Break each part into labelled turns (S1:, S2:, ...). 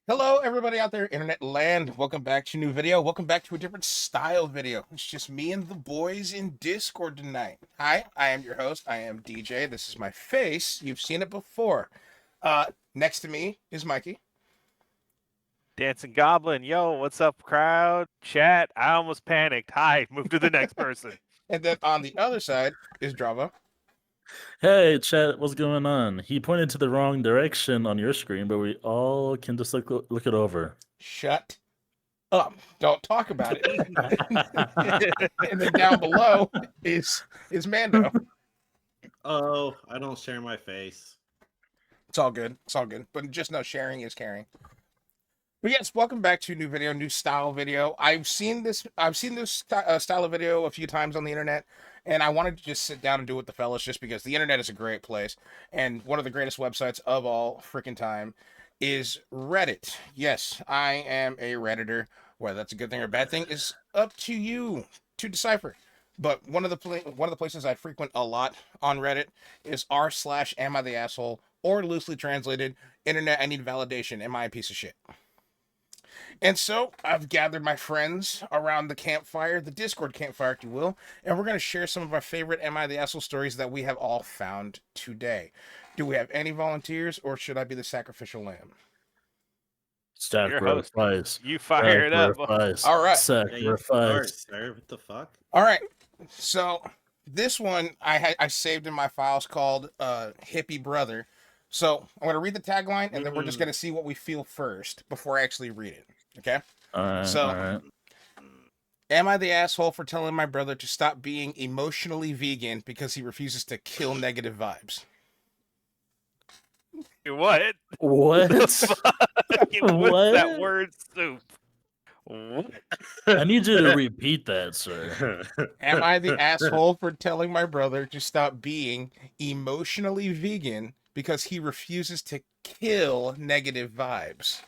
S1: Hello, everybody out there, internet land. Welcome back to a new video. Welcome back to a different style video. It's just me and the boys in Discord tonight. Hi, I am your host. I am DJ. This is my face. You've seen it before. Next to me is Mikey.
S2: Dancing Goblin, yo, what's up, crowd? Chat, I almost panicked. Hi, move to the next person.
S1: And then on the other side is Dravo.
S3: Hey, chat, what's going on? He pointed to the wrong direction on your screen, but we all can just look it over.
S1: Shut up. Don't talk about it. And then down below is Mando.
S4: Oh, I don't share my face.
S1: It's all good. It's all good. But just know sharing is caring. But yes, welcome back to a new video, new style video. I've seen this style of video a few times on the internet, and I wanted to just sit down and do it with the fellas just because the internet is a great place, and one of the greatest websites of all freaking time is Reddit. Yes, I am a Redditor. Whether that's a good thing or a bad thing is up to you to decipher. But one of the places I frequent a lot on Reddit is r/AmItheAsshole, or loosely translated, Internet I need validation. Am I a piece of shit? And so I've gathered my friends around the campfire, the Discord campfire, if you will, and we're going to share some of our favorite Am I the Asshole stories that we have all found today. Do we have any volunteers, or should I be the sacrificial lamb?
S3: Sacrifice.
S2: You fire it up.
S3: Sacrifice.
S1: All right.
S3: Sacrifice.
S4: Sir, what the fuck?
S1: All right. So this one I saved in my files called Hippie Brother. So I'm going to read the tagline, and then we're just going to see what we feel first before I actually read it. Okay?
S3: All right.
S1: Am I the asshole for telling my brother to stop being emotionally vegan because he refuses to kill negative vibes?
S2: What?
S3: What?
S2: What's
S3: What?
S2: that word soup? What?
S3: I need you to repeat that, sir.
S1: Am I the asshole for telling my brother to stop being emotionally vegan because he refuses to kill negative vibes?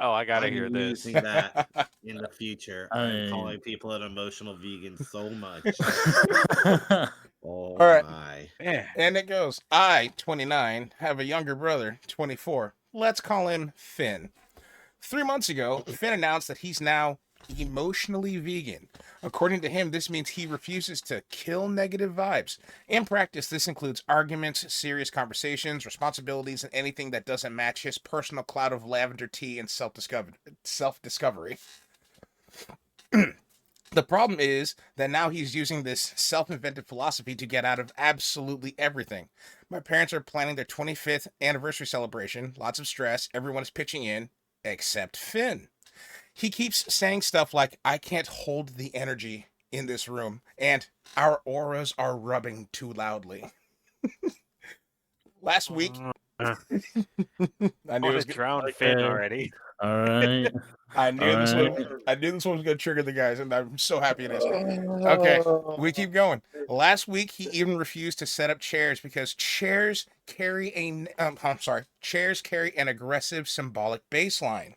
S2: Oh, I gotta
S4: I'm
S2: hear this.
S4: using that in the future. I'm
S3: I-
S4: calling people an emotional vegan so much. Oh
S1: right.
S4: my.
S2: Man.
S1: And it goes, I, 29, have a younger brother, 24. Let's call him Finn. 3 months ago, Finn announced that he's now emotionally vegan. According to him, this means he refuses to kill negative vibes. In practice, this includes arguments, serious conversations, responsibilities, and anything that doesn't match his personal cloud of lavender tea and self-discovery. The problem is that now he's using this self-invented philosophy to get out of absolutely everything. My parents are planning their 25th anniversary celebration. Lots of stress. Everyone is pitching in, except Finn. He keeps saying stuff like, I can't hold the energy in this room, and our auras are rubbing too loudly. Last week, I knew it was
S2: drowned Finn already.
S3: All right.
S1: I knew this one was going to trigger the guys, and I'm so happy it is. Okay, we keep going. Last week, he even refused to set up chairs because chairs carry an aggressive symbolic baseline.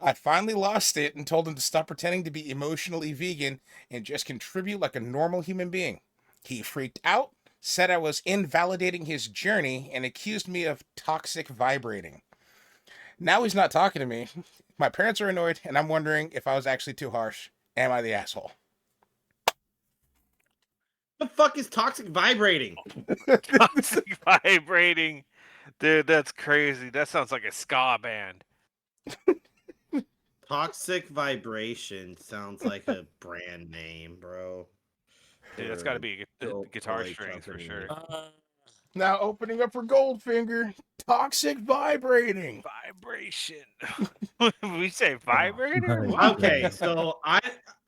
S1: I finally lost it and told him to stop pretending to be emotionally vegan and just contribute like a normal human being. He freaked out, said I was invalidating his journey, and accused me of toxic vibrating. Now he's not talking to me. My parents are annoyed, and I'm wondering if I was actually too harsh. Am I the asshole?
S4: The fuck is toxic vibrating?
S2: Toxic vibrating. Dude, that's crazy. That sounds like a ska band.
S4: Toxic vibration sounds like a brand name, bro.
S2: Dude, that's got to be the guitar strings for sure.
S1: Now opening up for Goldfinger. Toxic vibrating.
S2: Vibration. We say vibrator?
S4: Okay, so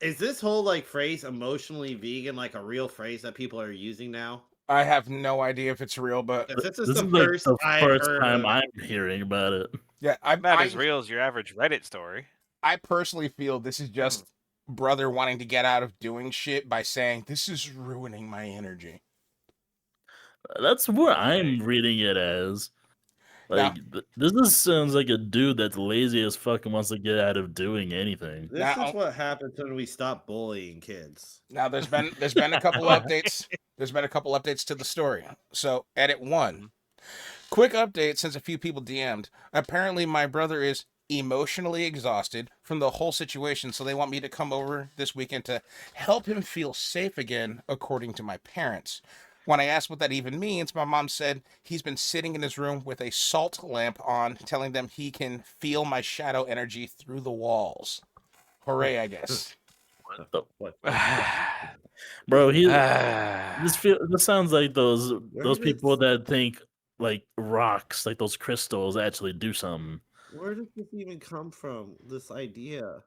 S4: is this whole like phrase emotionally vegan like a real phrase that people are using now?
S1: I have no idea if it's real, but
S4: This
S3: This
S4: is
S3: is
S4: the
S3: like
S4: first,
S3: the first
S4: heard
S3: time
S4: of-
S3: I'm hearing about it.
S1: yeah,
S2: Not as real as your average Reddit story.
S1: I personally feel this is just brother wanting to get out of doing shit by saying, this is ruining my energy.
S3: That's what I'm reading it as. Like, this sounds like a dude that's lazy as fuck and wants to get out of doing anything.
S4: This
S1: Now-
S4: is what happens when we stop bullying kids.
S1: Now there's been a couple updates. There's been a couple updates to the story. So edit 1. Quick update since a few people DM'd. Apparently, my brother is emotionally exhausted from the whole situation, so they want me to come over this weekend to help him feel safe again, according to my parents. When I asked what that even means, my mom said he's been sitting in his room with a salt lamp on, telling them he can feel my shadow energy through the walls. Hooray, I guess.
S3: What the
S4: What?
S3: bro?
S2: Ah.
S3: This sounds like those
S4: Where
S3: people
S4: does-
S3: that think like rocks, like those crystals, actually do something.
S4: Where does this even come from? This idea.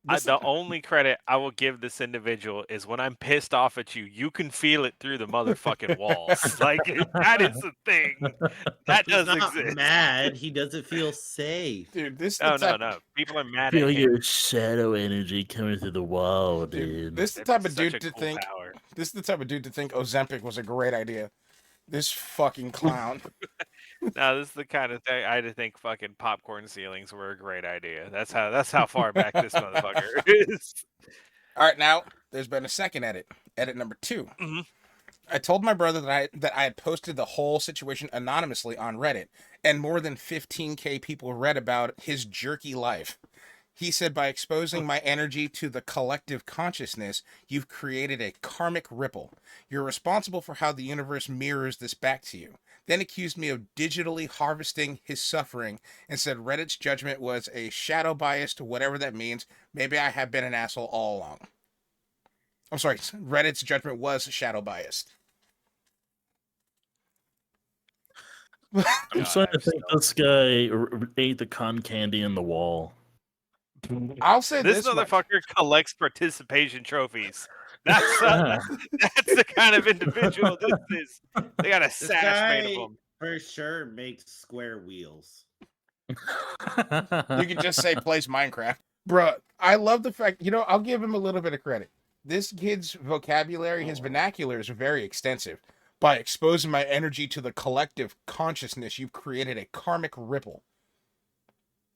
S2: The only credit I will give this individual is when I'm pissed off at you, you can feel it through the motherfucking walls. Like that is the thing that
S4: He's
S2: does
S4: not
S2: exist.
S4: mad. He doesn't feel safe.
S1: Dude, this is the
S2: No, no,
S1: type,
S2: no. People are mad
S3: Feel
S2: at him.
S3: your shadow energy coming through the wall, dude.
S1: this is the
S2: It's
S1: type of
S2: such
S1: dude
S2: a
S1: to
S2: cool
S1: think.
S2: power.
S1: This is the type of dude to think Ozempic was a great idea. This fucking clown.
S2: No, this is the kind of thing I had to think fucking popcorn ceilings were a great idea. That's how far back this motherfucker is.
S1: All right, now there's been a second edit. Edit number 2.
S2: Mhm.
S1: I told my brother that I had posted the whole situation anonymously on Reddit, and more than 15K people read about his jerky life. He said, by exposing my energy to the collective consciousness, you've created a karmic ripple. You're responsible for how the universe mirrors this back to you. Then accused me of digitally harvesting his suffering and said Reddit's judgment was a shadow biased, whatever that means. Maybe I have been an asshole all along. I'm sorry, Reddit's judgment was shadow biased.
S3: I'm
S2: God,
S3: starting to
S2: I'm
S3: think
S2: so-
S3: this guy ate the con candy in the wall.
S1: I'll say
S2: This
S1: this much.
S2: motherfucker collects participation trophies. That's that's the kind of individual this is. They got a
S4: This
S2: sash
S4: guy
S2: made of them.
S4: for sure makes square wheels.
S1: You could just say plays Minecraft. Bruh, I love the fact, I'll give him a little bit of credit. This kid's vocabulary, his vernacular is very extensive. By exposing my energy to the collective consciousness, you've created a karmic ripple.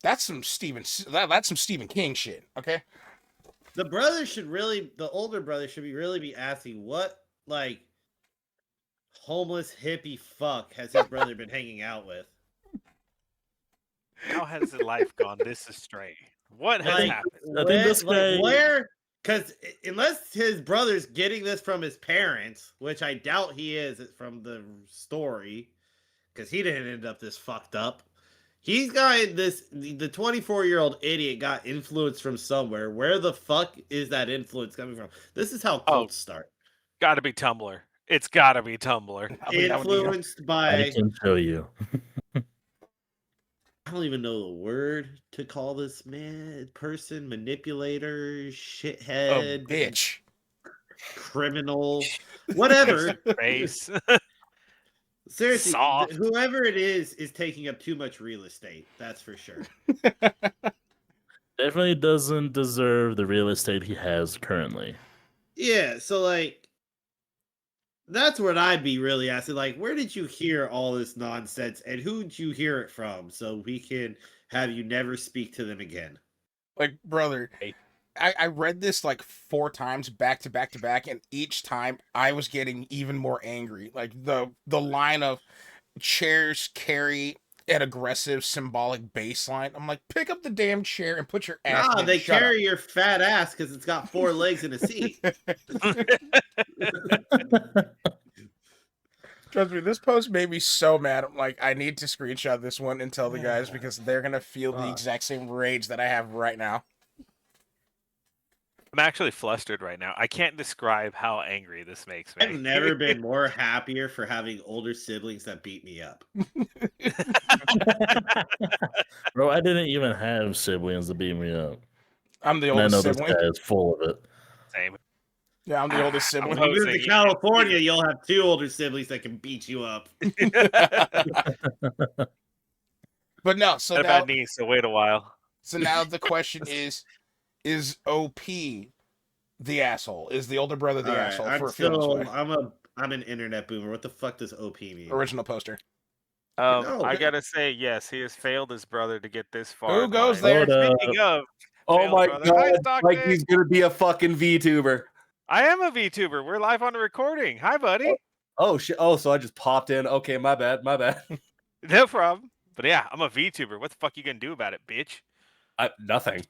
S1: That's some that's some Stephen King shit, okay?
S4: The older brother should really be asking what like homeless hippie fuck has his brother been hanging out with?
S2: How has his life gone this astray? What has
S4: Like,
S2: happened?
S3: I think this guy-
S4: where? Because unless his brother's getting this from his parents, which I doubt he is from the story, because he didn't end up this fucked up. He's got the 24-year-old idiot got influence from somewhere. Where the fuck is that influence coming from? This is how cults start.
S2: Gotta be Tumblr. It's gotta be Tumblr.
S4: Influenced
S3: I
S4: by,
S3: can show you.
S4: I don't even know the word to call this person, manipulator,
S1: A
S4: shithead,
S1: bitch.
S4: criminal, whatever.
S2: Face.
S4: Seriously,
S2: Soft.
S4: whoever it is taking up too much real estate. That's for sure.
S3: Definitely doesn't deserve the real estate he has currently.
S4: Yeah, so like that's what I'd be really asking. Like, where did you hear all this nonsense and who'd you hear it from so we can have you never speak to them again?
S1: Like, brother,
S2: Hey.
S1: I read this like 4 times back to back to back, and each time I was getting even more angry. Like the line of chairs carry an aggressive symbolic baseline. I'm like, pick up the damn chair and put your ass.
S4: Nah,
S1: in it.
S4: they
S1: Shut
S4: carry your fat ass because it's got 4 legs and a seat.
S1: Trust me, this post made me so mad. I'm like, I need to screenshot this one and tell the guys because they're gonna feel the
S4: Fuck.
S1: exact same rage that I have right now.
S2: I'm actually flustered right now. I can't describe how angry this makes me.
S4: I've never been more happier for having older siblings that beat me up.
S3: Bro, I didn't even have siblings to beat me up.
S1: I'm the
S3: And I know
S1: oldest
S3: this
S1: sibling.
S3: guy is full of it.
S2: Same.
S1: Yeah, I'm the oldest
S2: I'm
S1: sibling.
S4: When you move
S2: Posing.
S4: to California, you'll have 2 older siblings that can beat you up.
S1: But no, so
S2: Got a
S1: now,
S2: bad knee, so wait a while.
S1: so now the question is OP the asshole? Is the older brother the
S4: All right,
S1: asshole
S4: I'm
S1: for feeling this
S4: still,
S1: way?
S4: I'm an internet boomer. What the fuck does OP mean?
S1: Original poster.
S4: No,
S2: I
S4: but-
S2: gotta say, yes, he has failed his brother to get this far.
S1: Who
S2: in
S1: goes
S2: life.
S1: there?
S2: Speaking of,
S5: Oh
S2: failed
S5: my
S2: brother. Hi,
S5: god,
S2: Stockton.
S5: like he's gonna be a fucking VTuber.
S2: I am a VTuber. We're live on the recording. Hi, buddy.
S5: Oh shit! Oh, so I just popped in. Okay, my bad, my bad.
S2: No problem. But yeah, I'm a VTuber. What the fuck you gonna do about it, bitch?
S5: Nothing.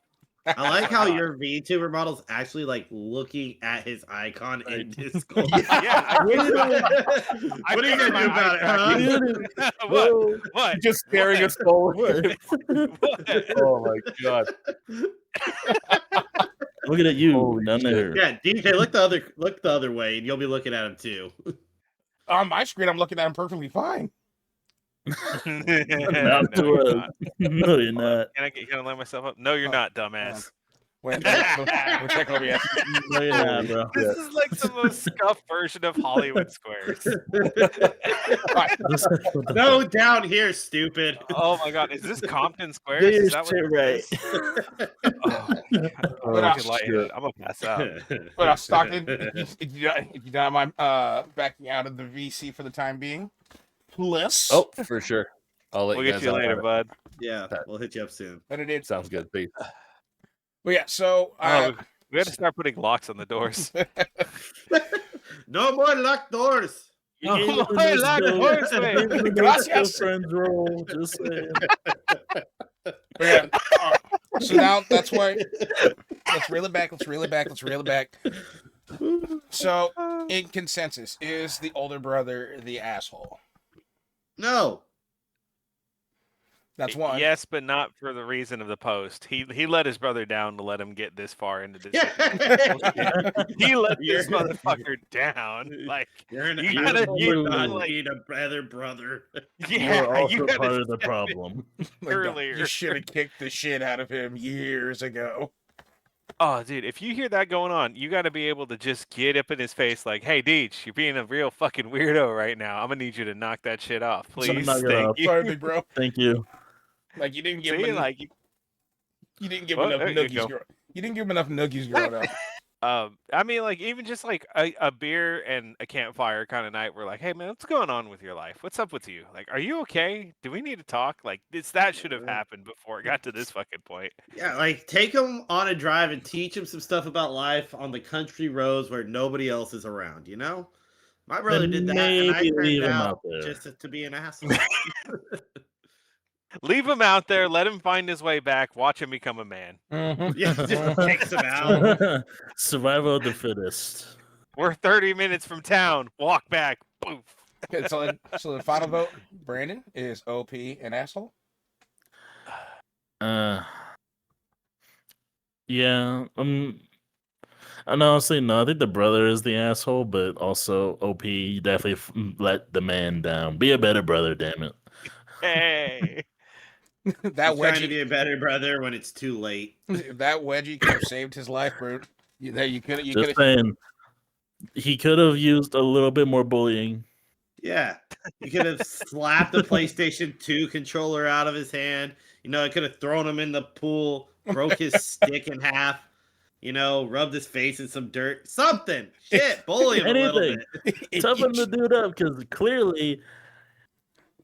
S4: I like how your VTuber model's actually like looking at his icon in Discord.
S2: Yeah, I
S4: What
S2: fixed
S4: are you gonna
S2: my
S4: do about it,
S2: eye
S4: huh?
S2: What?
S5: Just staring
S2: What?
S5: us forward.
S2: What?
S5: Oh my god.
S3: Looking at you
S5: Holy
S3: down
S5: shit.
S3: there.
S4: Yeah, DJ, look the other way, and you'll be looking at him too.
S1: On my screen, I'm looking at him perfectly fine.
S3: Not
S2: No,
S3: to
S2: you're
S3: us.
S2: not.
S3: No, you're not.
S2: Can I line myself up? No, you're not, dumbass.
S1: Wait, let me check OBS.
S3: No, you're not, bro.
S2: This is like the most scuffed version of Hollywood Squares.
S4: No, down here, stupid.
S2: Oh my god, is this Compton Squares?
S3: Get your
S2: Is that what
S3: shit
S2: this
S3: right.
S2: is? Oh, my God.
S1: But,
S2: I'm fucking lightheaded. I'm gonna pass out.
S1: But Stockton, if you don't mind backing out of the VC for the time being, please.
S5: Oh, for sure. I'll let
S2: We'll
S5: you
S2: get
S5: guys
S2: you
S5: know
S2: later,
S5: about
S2: bud.
S4: Yeah, we'll hit you up soon.
S1: But it
S5: it.
S1: is.
S5: Sounds good. Peace.
S1: But yeah, so
S2: Oh, we had to start putting locks on the doors.
S4: No more locked doors.
S3: You
S2: Oh,
S3: gave it the
S2: my
S3: no
S2: Lord,
S3: skill-
S2: horse
S3: you
S2: way.
S3: gave it the no
S1: Gracias.
S3: skill friends roll. Just saying.
S1: But yeah, so now that's why. Let's reel it back. Let's reel it back. Let's reel it back. So, in consensus, is the older brother the asshole?
S4: No.
S1: That's one.
S2: Yes, but not for the reason of the post. He let his brother down to let him get this far into this. He let this motherfucker down. Like,
S4: You're an
S2: you
S4: asshole
S2: gotta-
S4: for
S2: you
S4: not
S2: like-
S4: being a better brother.
S2: yeah,
S3: You're also
S2: you gotta
S3: part of the
S2: step in
S3: problem.
S1: Like,
S2: earlier.
S1: You should have kicked the shit out of him years ago.
S2: Oh, dude, if you hear that going on, you got to be able to just get up in his face like, hey, Deej, you're being a real fucking weirdo right now. I'm going to need you to knock that shit off, please.
S3: knock it
S2: Thank
S3: off.
S2: you.
S1: Sorry, big bro.
S3: Thank you.
S1: Like you didn't give
S2: See,
S1: him
S2: like,
S1: you didn't give
S2: Well,
S1: him enough
S2: there you
S1: noogies.
S2: go.
S1: You didn't give him enough noogies growing up.
S2: I mean, like, even just like a beer and a campfire kind of night, we're like, hey, man, what's going on with your life? What's up with you? Like, are you okay? Do we need to talk? Like, that should have happened before it got to this fucking point.
S4: Yeah, like take him on a drive and teach him some stuff about life on the country roads where nobody else is around, you know? My brother
S3: And
S4: did that, and I
S3: maybe leave
S4: turned
S3: him
S4: out
S3: out there.
S4: just to be an asshole.
S2: Leave him out there. Let him find his way back. Watch him become a man.
S4: Yeah, just kicks him out.
S3: Survival of the fittest.
S2: We're 30 minutes from town. Walk back. Poof.
S1: Okay, so the final vote, Brandon, is OP an asshole?
S3: Yeah. And honestly, no. I think the brother is the asshole, but also OP definitely let the man down. Be a better brother, damn it.
S2: Hey.
S1: That
S4: He's trying to
S1: wedgie,
S4: be a better brother when it's too late.
S1: that wedgie could have saved his life, bro. You could
S3: Just
S1: have.
S3: saying, he could have used a little bit more bullying.
S4: Yeah, you could have slapped the PlayStation 2 controller out of his hand. You know, I could have thrown him in the pool, broke his stick in half. You know, rubbed his face in some dirt. Something. Shit, bully him a little
S3: Anything.
S4: bit.
S3: Toughen the dude up because clearly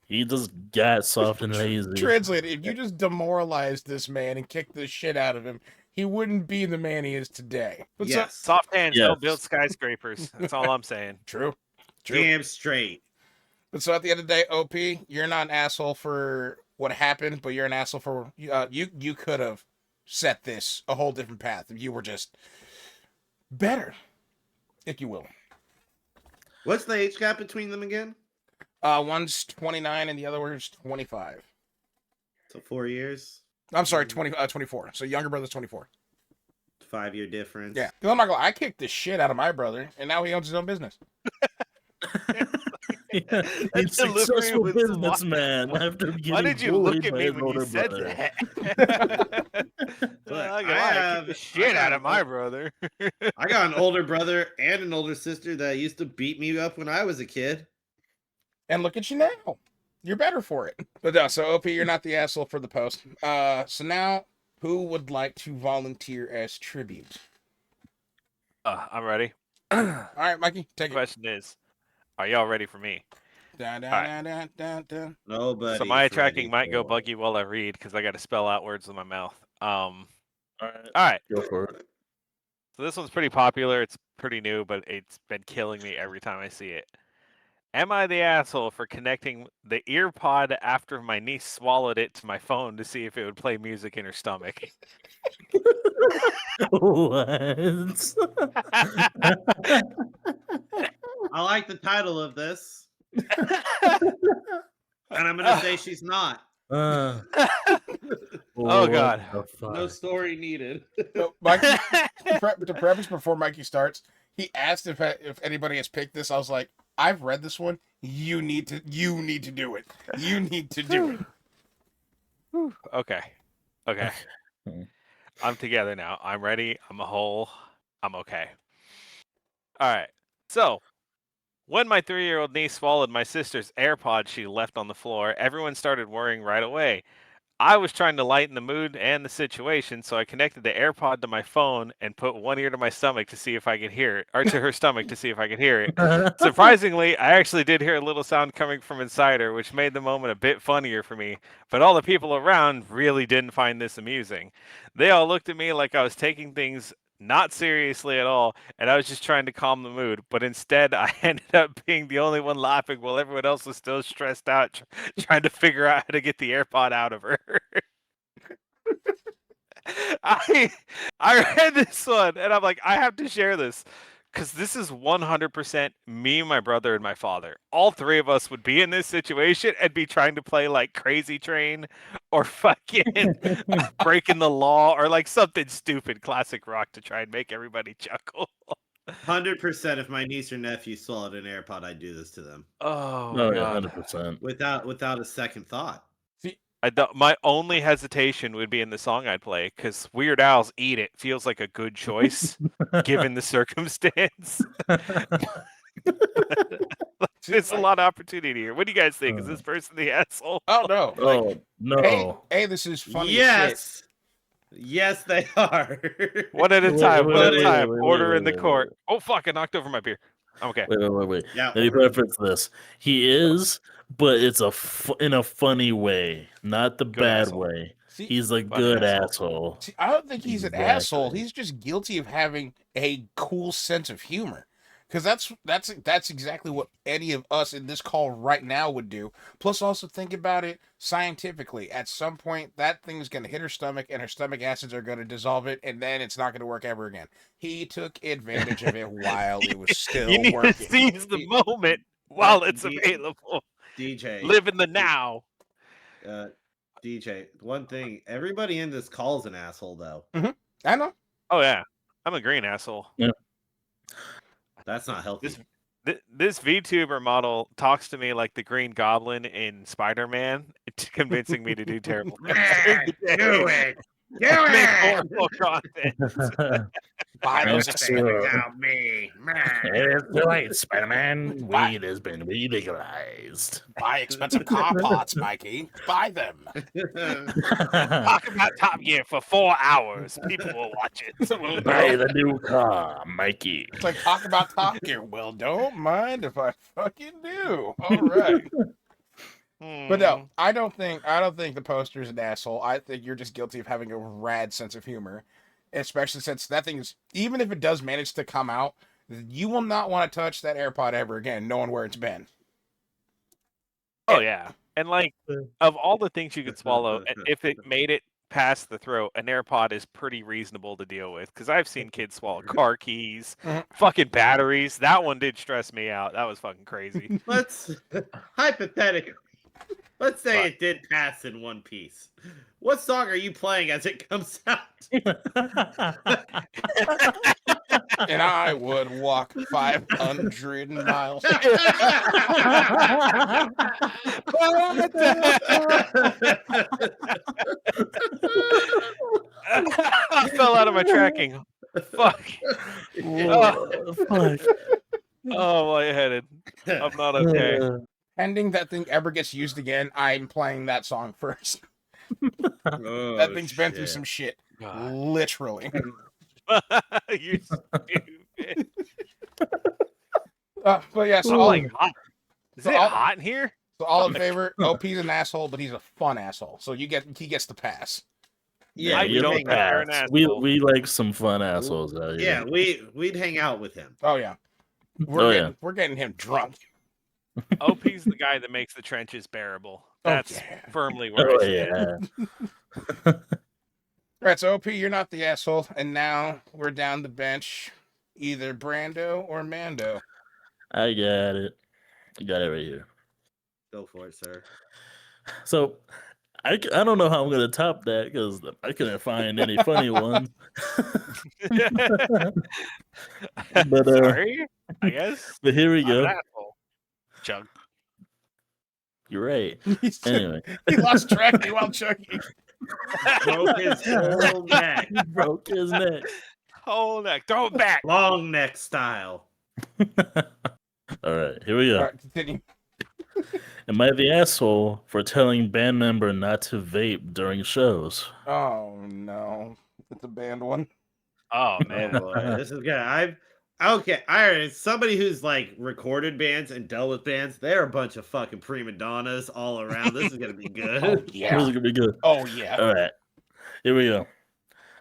S3: he just got soft and lazy.
S1: Translate, if you just demoralized this man and kicked the shit out of him, he wouldn't be the man he is today. But
S4: Yes,
S2: Soft hands
S3: Yes.
S2: don't build skyscrapers. That's all I'm saying.
S1: true.
S4: damn straight.
S1: But so at the end of the day, OP, you're not an asshole for what happened, but you're an asshole for you could have set this a whole different path if you were just better, if you will.
S4: What's the age gap between them again?
S1: One's 29 and the other one's 25.
S4: So 4 years,
S1: I'm sorry, 24. So younger brother's 24.
S4: 5-year difference.
S1: Yeah, because I'm not gonna lie, I kicked the shit out of my brother, and now he owns his own business.
S3: He's a
S2: That delivery
S3: successful
S2: was
S3: businessman after getting
S2: Why did you look
S3: bullied
S2: at
S3: by
S2: me
S3: his
S2: when you
S3: older
S2: said
S3: brother.
S2: that?
S4: Look,
S2: I
S4: I
S2: kicked the
S4: have-
S2: shit
S4: I
S2: out
S4: have
S2: of my
S4: a-
S2: brother.
S4: I got an older brother and an older sister that used to beat me up when I was a kid.
S1: And look at you now. You're better for it. But so OP, you're not the asshole for the post. So now, who would like to volunteer as tribute?
S2: I'm ready.
S1: All right, Mikey, take
S2: The
S1: it.
S2: question is, are y'all ready for me?
S1: Dun, dun,
S2: Alright.
S1: dun, dun, dun.
S4: Nobody.
S2: So my tracking might go buggy while I read because I got to spell out words with my mouth. All right.
S3: Go for it.
S2: So this one's pretty popular. It's pretty new, but it's been killing me every time I see it. Am I the asshole for connecting the ear pod after my niece swallowed it to my phone to see if it would play music in her stomach?
S3: What?
S4: I like the title of this, and I'm gonna say she's not.
S3: Oh
S2: God.
S4: No story needed.
S1: So, Mikey, to preface before Mikey starts, he asked if anybody has picked this. I was like, I've read this one. You need to do it. You need to do it.
S2: Okay. I'm together now. I'm ready. I'm a whole. I'm okay. All right. So, when my 3-year-old niece swallowed my sister's AirPod she left on the floor, everyone started worrying right away. I was trying to lighten the mood and the situation, so I connected the AirPod to my phone and put one ear to my stomach to see if I could hear it, or to her stomach to see if I could hear it. Surprisingly, I actually did hear a little sound coming from inside her, which made the moment a bit funnier for me, but all the people around really didn't find this amusing. They all looked at me like I was taking things not seriously at all, and I was just trying to calm the mood, but instead I ended up being the only one laughing while everyone else was still stressed out trying to figure out how to get the AirPod out of her. I read this one and I'm like, I have to share this because this is 100% me, my brother, and my father. All three of us would be in this situation and be trying to play like Crazy Train or fucking Breaking the Law or like something stupid, classic rock to try and make everybody chuckle.
S4: 100%. If my niece or nephew swallowed an AirPod, I'd do this to them
S2: Oh,
S3: No,
S2: God.
S3: 100%.
S4: without a second thought.
S2: My only hesitation would be in the song I'd play because Weird Al's "Eat It" feels like a good choice given the circumstance. There's a lot of opportunity here. What do you guys think? Is this person the asshole?
S1: Oh no!
S3: Oh no!
S1: Hey, this is funny. As shit.
S4: Yes, they are.
S2: One at a
S3: Wait,
S2: time.
S3: wait,
S2: One at a
S3: wait,
S2: time.
S3: wait,
S2: Order
S3: wait,
S2: in the
S3: wait,
S2: court.
S3: wait.
S2: Oh fuck! I knocked over my beer. I'm okay.
S3: Wait.
S4: Yeah,
S3: Let me preface this. He is, but it's in a funny way, not the
S2: Good
S3: bad
S2: asshole.
S3: way.
S1: See,
S3: He's a
S2: Fun
S3: good
S2: asshole.
S3: asshole.
S1: See, I don't think he's an asshole.
S3: Exactly.
S1: He's just guilty of having a cool sense of humor. Because that's exactly what any of us in this call right now would do. Plus, also think about it scientifically. At some point, that thing's going to hit her stomach, and her stomach acids are going to dissolve it, and then it's not going to work ever again. He took advantage of it while it was still
S2: You need
S1: working.
S2: to seize the moment while it's available.
S4: DJ,
S2: Live in the now.
S4: DJ, one thing. Everybody in this call's an asshole, though.
S1: I know.
S2: Oh yeah, I'm a green asshole.
S3: Yeah.
S4: That's not healthy.
S2: This VTuber model talks to me like the Green Goblin in Spider-Man, convincing me to do terrible things.
S4: Do it! Do
S2: Make
S4: it!
S2: horrible content.
S1: Buy those
S3: That's
S1: expensive.
S4: Help me!
S3: It's too late, Spider-Man. Weed has been legalized.
S1: Buy expensive car parts, Mikey. Buy them.
S2: Talk about Top Gear for 4 hours. People will watch it.
S3: Buy the new car, Mikey.
S1: It's like talk about Top Gear. Well, don't mind if I fucking do. All right. But no, I don't think the poster is an asshole. I think you're just guilty of having a rad sense of humor, especially since that thing is, even if it does manage to come out, you will not want to touch that AirPod ever again, knowing where it's been.
S2: Oh yeah, and like of all the things you could swallow, if it made it past the throat, an AirPod is pretty reasonable to deal with. Because I've seen kids swallow car keys, fucking batteries. That one did stress me out. That was fucking crazy.
S4: Let's hypothetically. Let's say it did pass in one piece. What song are you playing as it comes out?
S1: And I would walk 500 miles.
S2: I fell out of my tracking. Fuck.
S3: Fuck.
S2: Oh, lightheaded. I'm not okay.
S1: Pending that thing ever gets used again, I'm playing that song first. That thing's been through some shit.
S2: God.
S1: Literally.
S2: You're stupid.
S1: But yeah, so
S2: Oh,
S1: all,
S2: like hot. Is
S1: So
S2: it
S1: I'll-
S2: hot in here?
S1: so all in favor, OP's an asshole, but he's a fun asshole. So he gets the pass.
S4: Yeah,
S2: I
S3: you
S2: don't
S3: don't
S2: think they're an
S3: pass.
S2: asshole.
S3: We like some fun assholes out here.
S4: Yeah, we'd hang out with him.
S1: Oh yeah. We're getting him drunk.
S2: OP's the guy that makes the trenches bearable. That's
S1: yeah.
S2: firmly where I
S3: Oh
S2: stand.
S3: yeah.
S1: All right, so OP, you're not the asshole, and now we're down the bench, either Brando or Mando.
S3: I got it. I got it right here.
S4: Go for it, sir.
S3: So I don't know how I'm gonna top that because I couldn't find any funny ones. But
S2: Sorry, I guess.
S3: but here we
S2: I'm an
S3: go.
S2: asshole. Chug.
S3: You're right.
S1: He's-
S3: Anyway,
S1: he lost track while chugging.
S4: Broke his whole neck.
S3: he broke his neck.
S2: Whole neck. Throw it back.
S4: Long neck style.
S3: All right, here we go.
S1: All right, continue.
S3: Am I the asshole for telling band member not to vape during shows?
S1: Oh no, it's a banned one.
S2: Oh
S4: Oh
S2: man.
S4: boy, this is good. Okay. As somebody who's like recorded bands and dealt with bands, they're a bunch of fucking prima donnas all around. This is gonna be good.
S1: Oh
S3: This is
S1: yeah.
S3: gonna be good.
S1: Oh yeah.
S3: All right, here we go.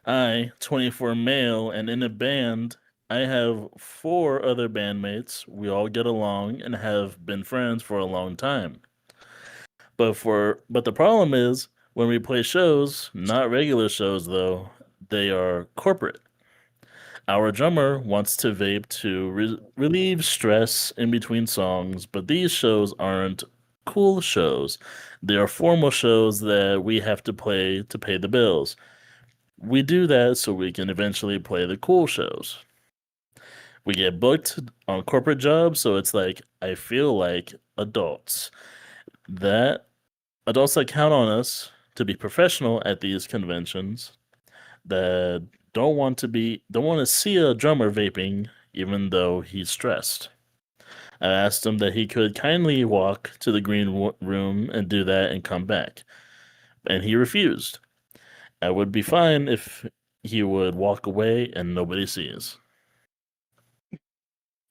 S3: I, 24 male, and in a band, I have 4 other bandmates. We all get along and have been friends for a long time. But the problem is when we play shows, not regular shows though, they are corporate. Our drummer wants to vape to relieve stress in between songs, but these shows aren't cool shows. They are formal shows that we have to play to pay the bills. We do that so we can eventually play the cool shows. We get booked on corporate jobs, so it's like I feel like adults. That adults that count on us to be professional at these conventions that don't want to see a drummer vaping even though he's stressed. I asked him that he could kindly walk to the green room and do that and come back, and he refused. I would be fine if he would walk away and nobody sees.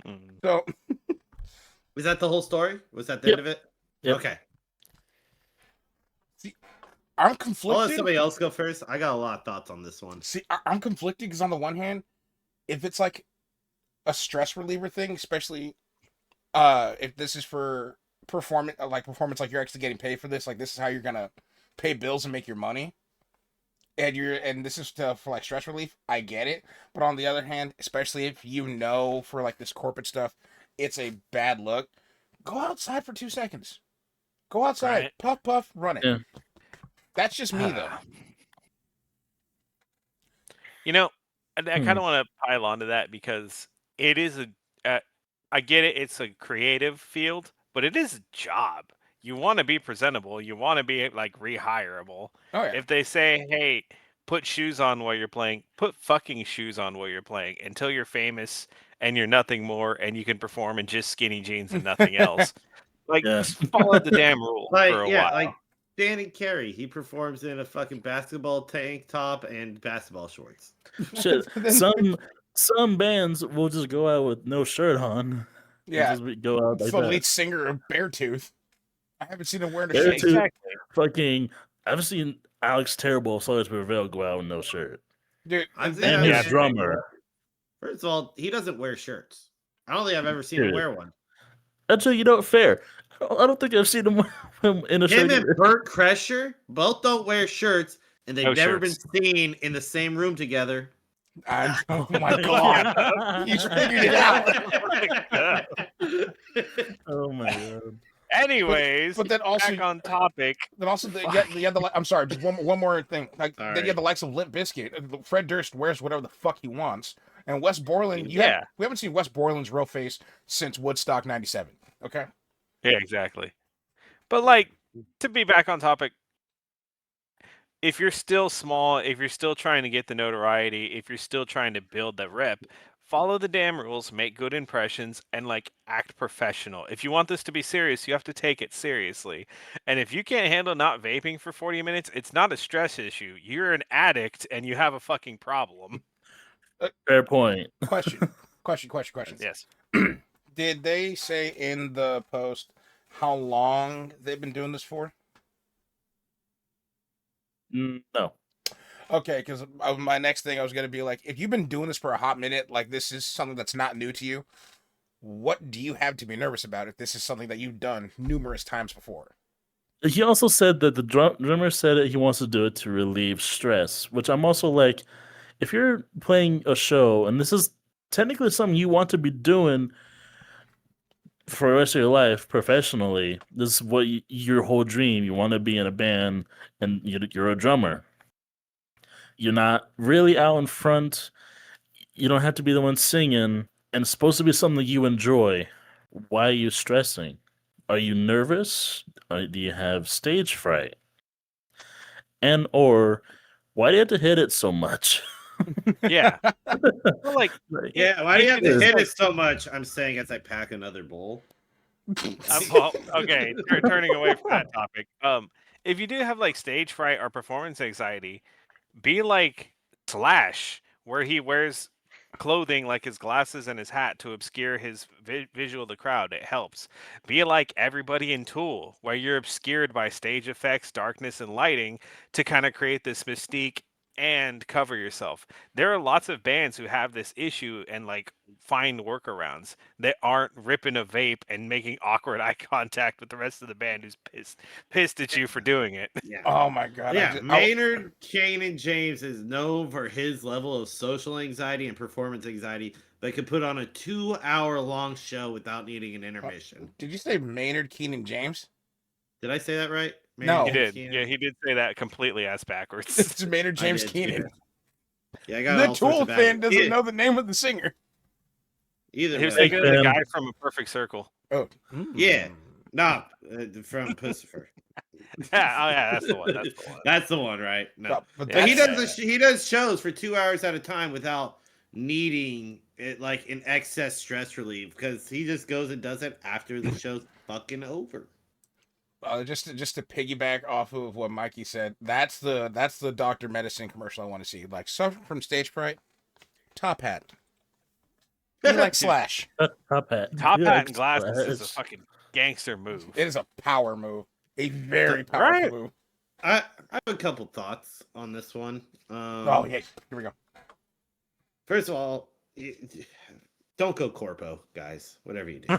S2: Mm.
S1: So
S4: Was that the whole story? Was that the
S3: Yep.
S4: end of it?
S3: Yep.
S4: Okay.
S1: I'm
S4: I'll let
S1: conflicted.
S4: somebody else go first. I got a lot of thoughts on this one.
S1: See, I'm conflicted because on the one hand, if it's like a stress reliever thing, especially if this is for performance, like you're actually getting paid for this, like this is how you're gonna pay bills and make your money, and this is for like stress relief. I get it, but on the other hand, especially if you know for like this corporate stuff, it's a bad look. Go outside for 2 seconds. Go outside,
S2: Right.
S1: puff puff, run it.
S3: Yeah.
S1: That's just me though.
S2: You know, I kind of want to pile onto that because it is I get it. It's a creative field, but it is a job. You want to be presentable. You want to be like rehireable.
S1: Oh yeah.
S2: If they say, "Hey, put shoes on while you're playing," put fucking shoes on while you're playing until you're famous and you're nothing more, and you can perform in just skinny jeans and nothing else. Like,
S3: Yeah.
S2: just follow the damn rule for a while.
S4: Like Danny Carey, he performs in a fucking basketball tank top and basketball shorts.
S3: Shit.
S1: Then-
S3: Some bands will just go out with no shirt on.
S1: Yeah.
S3: Just go out like
S1: the
S3: that.
S1: lead singer of Beartooth. I haven't seen him wearing a
S3: Beartooth.
S1: shirt.
S2: Exactly.
S3: Fucking, I've seen Alex Terrible, Solace Prevail go out with no shirt.
S1: Dude,
S4: I've seen
S3: And
S4: him-
S3: his drummer.
S4: First of all, he doesn't wear shirts. I don't think I've ever seen him
S3: Dude.
S4: wear one.
S3: Actually, you know, fair. I don't think I've seen him in a shirt.
S4: Him and
S3: either.
S4: Burt Kreischer both don't wear shirts, and they've
S2: No
S4: never
S2: shirts.
S4: been seen in the same room together.
S1: oh my god. He's figured it out.
S3: Oh my god.
S2: Anyways,
S1: But then also,
S2: back on topic.
S1: you had the I'm sorry, just one more thing. Like
S4: All
S1: then
S4: right.
S1: you have the likes of Limp Bizkit. Fred Durst wears whatever the fuck he wants, and Wes Borland.
S2: Yeah.
S1: We haven't seen Wes Borland's real face since Woodstock '97. Okay.
S2: Yeah, exactly. But like, to be back on topic, if you're still small, if you're still trying to get the notoriety, if you're still trying to build the rep, follow the damn rules, make good impressions, and like act professional. If you want this to be serious, you have to take it seriously. And if you can't handle not vaping for 40 minutes, it's not a stress issue. You're an addict and you have a fucking problem.
S3: Fair point.
S1: Question.
S2: Yes.
S1: Did they say in the post how long they've been doing this for?
S3: No.
S1: Okay, because my next thing I was gonna be like, if you've been doing this for a hot minute, like this is something that's not new to you. what do you have to be nervous about if this is something that you've done numerous times before?
S3: He also said that the drummer said that he wants to do it to relieve stress, which I'm also like, if you're playing a show and this is technically something you want to be doing for the rest of your life professionally, this is what your whole dream. You want to be in a band and you're a drummer. You're not really out in front. You don't have to be the one singing, and it's supposed to be something you enjoy. Why are you stressing? Are you nervous? Do you have stage fright? And or why do you have to hit it so much?
S2: Yeah. Well, like,
S4: Yeah, why do you have to
S2: It's
S4: hit
S2: like-
S4: it so much? I'm saying as I pack another bowl.
S2: well, okay, turning away from that topic. If you do have like stage fright or performance anxiety, be like Slash, where he wears clothing like his glasses and his hat to obscure his visual of the crowd. It helps. Be like everybody in Tool, where you're obscured by stage effects, darkness, and lighting to kind of create this mystique and cover yourself. There are lots of bands who have this issue and like find workarounds that aren't ripping a vape and making awkward eye contact with the rest of the band who's pissed at you for doing it.
S4: Yeah.
S1: Oh my god!
S4: Yeah, Maynard Kane James is known for his level of social anxiety and performance anxiety that could put on a 2-hour-long show without needing an intermission.
S1: Did you say Maynard Keenan James?
S4: Did I say that right?
S1: No.
S2: He
S4: James
S2: did.
S4: Keenan?
S2: Yeah, he did say that completely ass backwards.
S1: It's Maynard
S4: I
S1: James
S4: did,
S1: Keenan.
S4: too. Yeah, I got
S1: The
S4: all sorts
S1: Tool
S4: of
S1: fan doesn't
S4: either,
S1: know the name of the singer.
S4: Either
S2: He was
S4: way.
S2: thinking of the
S3: fan.
S2: guy from A Perfect Circle.
S1: Oh,
S4: Yeah. No, from Pussifer.
S2: Yeah, oh yeah, that's the one. That's the one.
S4: That's the one, right? No,
S1: But
S4: but he
S1: that's-
S4: does shows for 2 hours at a time without needing it like an excess stress relief because he just goes and does it after the show's fucking over.
S1: just to piggyback off of what Mikey said, that's the Dr. Medicine commercial I want to see. Like, suffering from stage fright, top hat. Be like Slash.
S3: Top hat.
S2: Top
S3: Yeah,
S2: hat and glasses is a
S3: Slash.
S2: fucking gangster move.
S1: It is a power move, a very powerful
S2: Right.
S1: move.
S4: I have a couple thoughts on this one.
S1: Oh yeah, here we go.
S4: First of all, don't go corpo, guys. Whatever you do.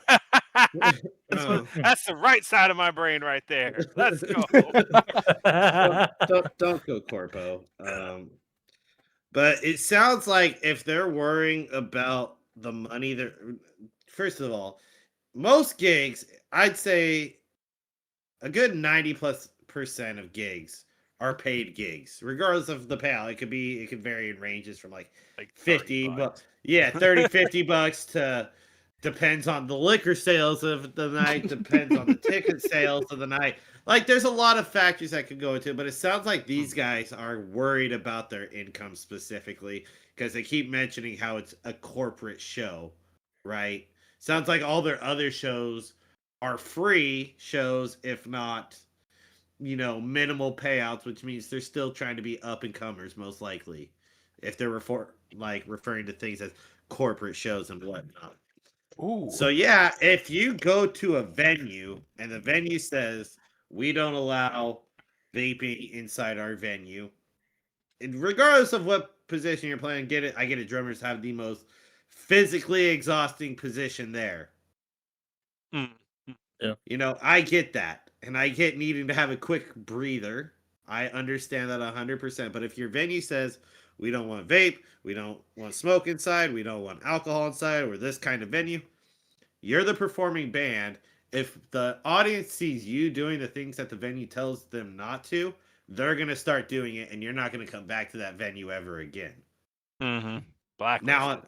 S2: That's the right side of my brain right there. Let's go.
S4: Don't go corpo. But it sounds like if they're worrying about the money, they're first of all, most gigs, I'd say a good 90+% of gigs are paid gigs, regardless of the payout. It could vary in ranges from like 50 bucks. Yeah, 30, 50 bucks to depends on the liquor sales of the night, depends on the ticket sales of the night. Like there's a lot of factors that could go into it, but it sounds like these guys are worried about their income specifically because they keep mentioning how it's a corporate show, right? Sounds like all their other shows are free shows, if not, minimal payouts, which means they're still trying to be up and comers, most likely, if they're referring to things as corporate shows and whatnot.
S1: Ooh.
S4: So yeah, if you go to a venue and the venue says we don't allow vaping inside our venue, and regardless of what position you're playing, I get it. Drummers have the most physically exhausting position there.
S2: Mm.
S4: I get that, and I get needing to have a quick breather. I understand that 100%. But if your venue says we don't want vape, we don't want smoke inside, we don't want alcohol inside, or this kind of venue, you're the performing band. If the audience sees you doing the things that the venue tells them not to, they're going to start doing it, and you're not going to come back to that venue ever again.
S2: Mm-hmm. Blacklisted.
S4: Now,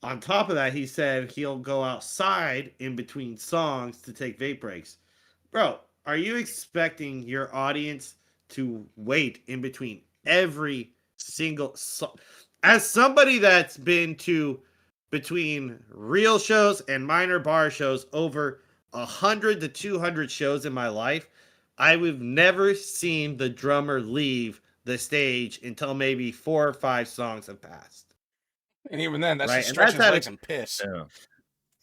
S4: on top of that, he said he'll go outside in between songs to take vape breaks. Bro, are you expecting your audience to wait in between every single song? As somebody that's been to between real shows and minor bar shows over 100 to 200 shows in my life, I've never seen the drummer leave the stage until maybe 4 or 5 songs have passed.
S1: And even then, that's
S4: Right,
S1: just
S4: and
S1: stretching his
S4: that's
S1: legs and piss.
S3: Yeah.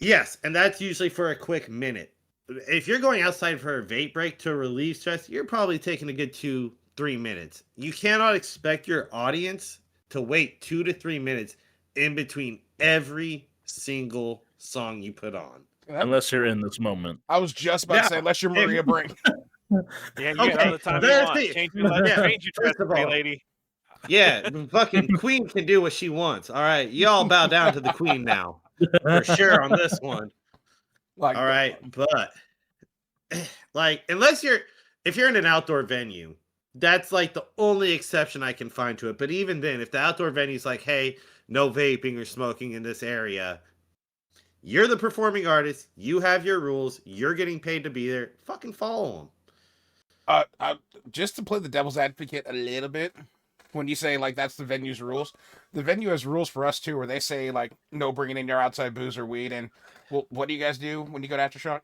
S4: Yes, and that's usually for a quick minute. If you're going outside for a vape break to relieve stress, you're probably taking a good 2-3 minutes. You cannot expect your audience to wait 2 to 3 minutes in between every single song you put on.
S3: Unless you're in this moment.
S1: I was just about to say, unless you're Maria Brink.
S2: Yeah, you get all the time you
S4: there's
S2: want.
S4: the-
S2: Change your life,
S4: yeah,
S2: change your dress,
S4: first of
S2: pretty
S4: all,
S2: lady.
S4: Yeah, fucking Queen can do what she wants. All right, y'all bow down to the Queen now, for sure on this one.
S1: Like,
S4: All right, but like, if you're in an outdoor venue, that's like the only exception I can find to it. But even then, if the outdoor venue's like, hey, no vaping or smoking in this area, you're the performing artist. You have your rules. You're getting paid to be there. Fucking follow them.
S1: just to play the devil's advocate a little bit, when you say like that's the venue's rules, the venue has rules for us too, where they say like no bringing in your outside booze or weed. And well, what do you guys do when you go to Aftershock?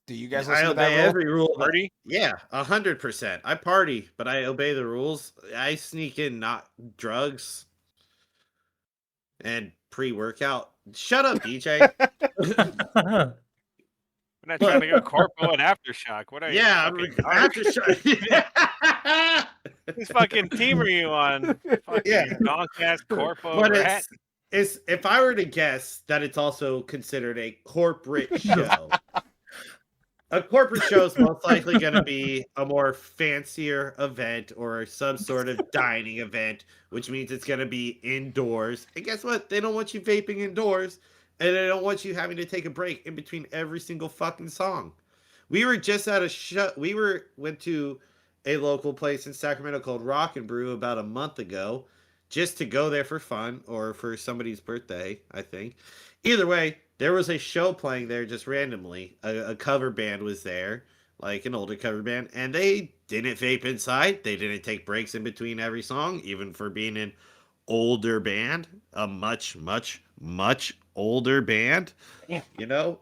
S1: Do you guys
S4: I
S1: listen to
S4: obey
S1: that rule?
S4: every rule.
S2: Party?
S4: Yeah, 100%. I party, but I obey the rules. I sneak in not drugs and pre-workout. Shut up, DJ.
S2: We're not trying to go corpo and aftershock. What are
S4: Yeah,
S2: you?
S4: after
S2: Whose fucking team are you on? Fucking
S4: Yeah.
S2: donk-ass corpo
S4: But
S2: rat.
S4: it's if I were to guess that it's also considered a corporate show. A corporate show is most likely going to be a more fancier event or some sort of dining event, which means it's going to be indoors. And guess what? They don't want you vaping indoors, and they don't want you having to take a break in between every single fucking song. We were just at a show. Went to a local place in Sacramento called Rock and Brew about a month ago, just to go there for fun or for somebody's birthday, I think. Either way, there was a show playing there just randomly. A cover band was there, like an older cover band, and they didn't vape inside. They didn't take breaks in between every song, even for being an older band, a much, much, much older band.
S1: Yeah.
S4: You know?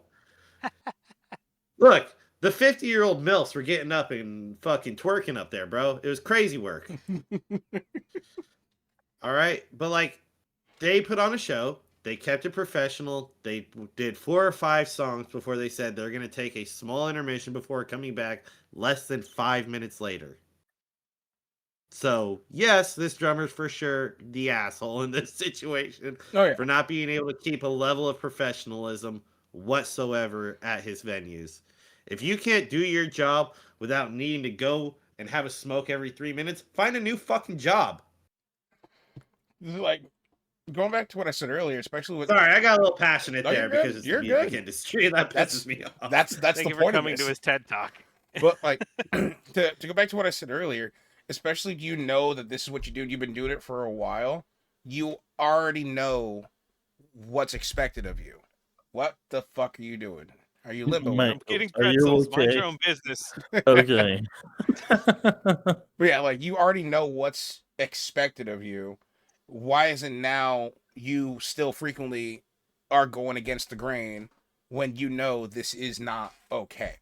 S4: Look, the 50-year-old MILFs were getting up and fucking twerking up there, bro. It was crazy work. All right? But, like, they put on a show. They kept it professional. They did 4 or 5 songs before they said they're going to take a small intermission before coming back less than 5 minutes later. So, yes, this drummer's for sure the asshole in this situation
S1: Oh yeah.
S4: for not being able to keep a level of professionalism whatsoever at his venues. If you can't do your job without needing to go and have a smoke every 3 minutes, find a new fucking job.
S1: Like, going back to what I said earlier, especially with
S4: Sorry, I got a little passionate
S1: No,
S4: there
S1: you're good.
S4: because it's
S1: You're
S4: the music
S1: good.
S4: industry. That
S1: That's-
S4: pisses me off.
S1: that's
S2: Thank
S1: the
S2: you for
S1: point of
S2: coming
S1: this.
S2: to his TED Talk.
S1: But like to go back to what I said earlier, especially if you know that this is what you do and you've been doing it for a while, you already know what's expected of you. What the fuck are you doing? Are you limbo?
S3: Mate,
S2: I'm getting
S3: are you
S2: pretzels. Mind
S3: okay?
S2: your own business.
S3: Okay.
S1: But yeah, like you already know what's expected of you. Why isn't now you still frequently are going against the grain when you know this is not okay?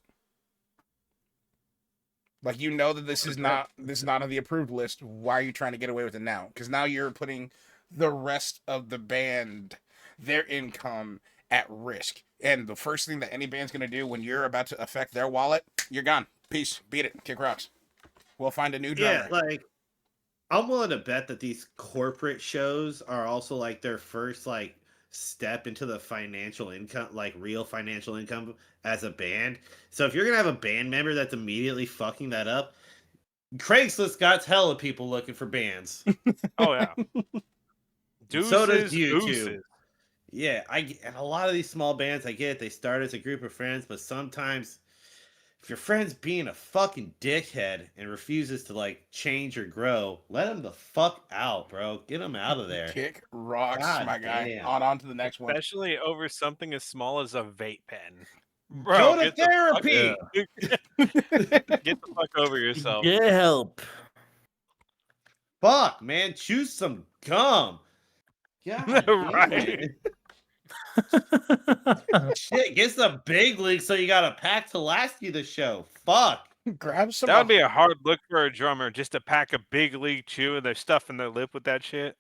S1: Like you know that this is not on the approved list. Why are you trying to get away with it now? Because now you're putting the rest of the band, their income at risk. And the first thing that any band's gonna do when you're about to affect their wallet, you're gone. Peace. Beat it. Kick rocks. We'll find a new drummer.
S4: Yeah, like I'm willing to bet that these corporate shows are also like their first like step into the financial income, like real financial income as a band. So if you're gonna have a band member that's immediately fucking that up, Craigslist got hella people looking for bands.
S2: Oh yeah. Deuces,
S4: So does YouTube.
S2: deuces.
S4: Yeah, and a lot of these small bands, I get it, they start as a group of friends, but sometimes if your friend's being a fucking dickhead and refuses to like change or grow, let him the fuck out, bro. Get him out of there.
S1: Kick rocks,
S4: God
S1: my guy.
S4: damn.
S1: On to the next one.
S2: Especially over something as small as a vape pen. Bro,
S4: Go to
S2: get the fuck-
S4: therapy.
S2: Get the fuck over yourself.
S3: Get help.
S4: Fuck, man, choose some gum. God damn
S2: Right.
S4: it. Shit, get some big leagues so you got a pack to last you the shoe. Fuck.
S1: Grab some.
S2: That would be a hard look for a drummer just to pack a big league chew and they're stuffing their lip with that shit.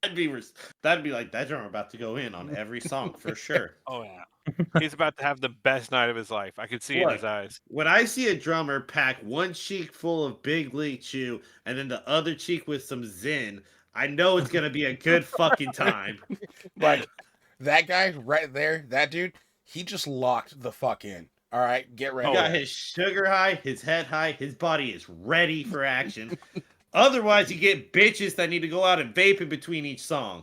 S4: That'd be like that drummer about to go in on every song for sure.
S2: Oh yeah. He's about to have the best night of his life. I could see it in
S4: Look,
S2: his eyes.
S4: When I see a drummer pack one cheek full of big league chew and then the other cheek with some Zin, I know it's gonna be a good fucking time.
S1: Like that guy right there, that dude, he just locked the fuck in. All right, get
S4: He
S1: ready.
S4: got his sugar high, his head high, his body is ready for action. Otherwise, you get bitches that need to go out and vape in between each song.